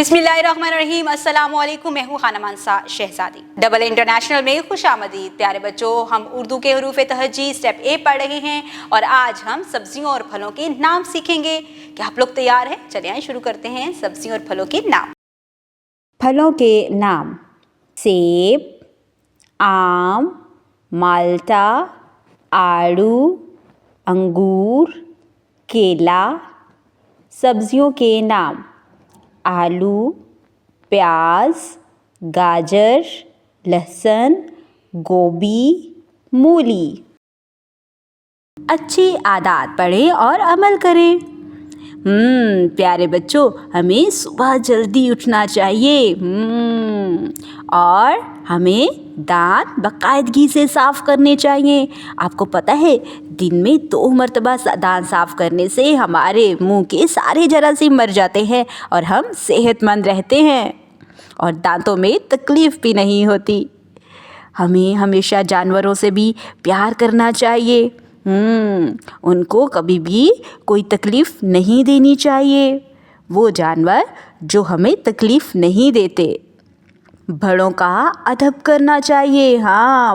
बिस्मिल्लाहिर्रहमानिर्रहीम, अस्सलाम वालेकुम। मैं हूँ खाना मानसा शहजादी। डबल इंटरनेशनल में खुश आमदीद। प्यारे बच्चों, हम उर्दू के हरूफ तहज्जी स्टेप ए पढ़ रहे हैं और आज हम सब्जियों और फलों के नाम सीखेंगे। क्या आप लोग तैयार हैं? चलिए आइए शुरू करते हैं सब्जियों और फलों के नाम। फलों के नाम: सेब, आम, माल्टा, आड़ू, अंगूर, केला। सब्जियों के नाम: आलू, प्याज, गाजर, लहसुन, गोभी, मूली। अच्छी आदत पढ़ें और अमल करें। प्यारे बच्चों, हमें सुबह जल्दी उठना चाहिए और हमें दांत बाकायदगी से साफ़ करने चाहिए। आपको पता है, दिन में 2 मरतबा दांत साफ़ करने से हमारे मुंह के सारे जरासीम मर जाते हैं और हम सेहतमंद रहते हैं और दांतों में तकलीफ़ भी नहीं होती। हमें हमेशा जानवरों से भी प्यार करना चाहिए। उनको कभी भी कोई तकलीफ़ नहीं देनी चाहिए। वो जानवर जो हमें तकलीफ़ नहीं देते। बड़ों का अदब करना चाहिए।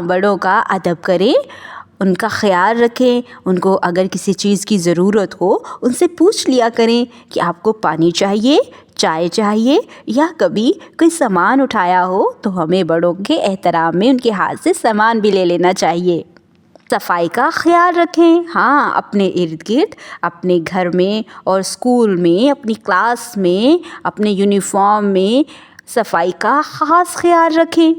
बड़ों का अदब करें, उनका ख्याल रखें। उनको अगर किसी चीज़ की ज़रूरत हो, उनसे पूछ लिया करें कि आपको पानी चाहिए, चाय चाहिए, या कभी कोई सामान उठाया हो तो हमें बड़ों के एहतराम में उनके हाथ से सामान भी ले लेना चाहिए। सफाई का ख्याल रखें। अपने इर्द गिर्द, अपने घर में और स्कूल में, अपनी क्लास में, अपने यूनिफॉर्म में सफाई का ख़ास ख्याल रखें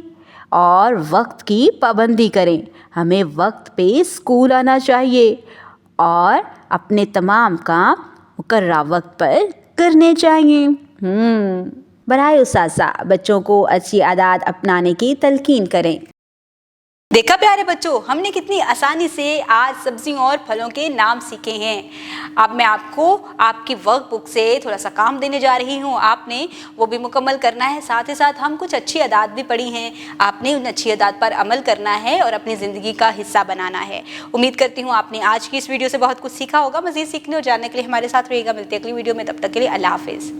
और वक्त की पाबंदी करें। हमें वक्त पे स्कूल आना चाहिए और अपने तमाम काम मुकर्रर वक्त पर करने चाहिए। बराए उसासा बच्चों को अच्छी आदत अपनाने की तलकीन करें। देखा प्यारे बच्चों, हमने कितनी आसानी से आज सब्जियों और फलों के नाम सीखे हैं। अब मैं आपको आपकी वर्कबुक से थोड़ा सा काम देने जा रही हूँ। आपने वो भी मुकम्मल करना है। साथ ही साथ हम कुछ अच्छी आदत भी पढ़ी हैं। आपने उन अच्छी आदत पर अमल करना है और अपनी ज़िंदगी का हिस्सा बनाना है। उम्मीद करती हूँ आपने आज की इस वीडियो से बहुत कुछ सीखा होगा। मज़ीद सीखने और जानने के लिए हमारे साथ रहिएगा। मिलते हैं अगली वीडियो में, तब तक के लिए अल्लाह हाफिज़।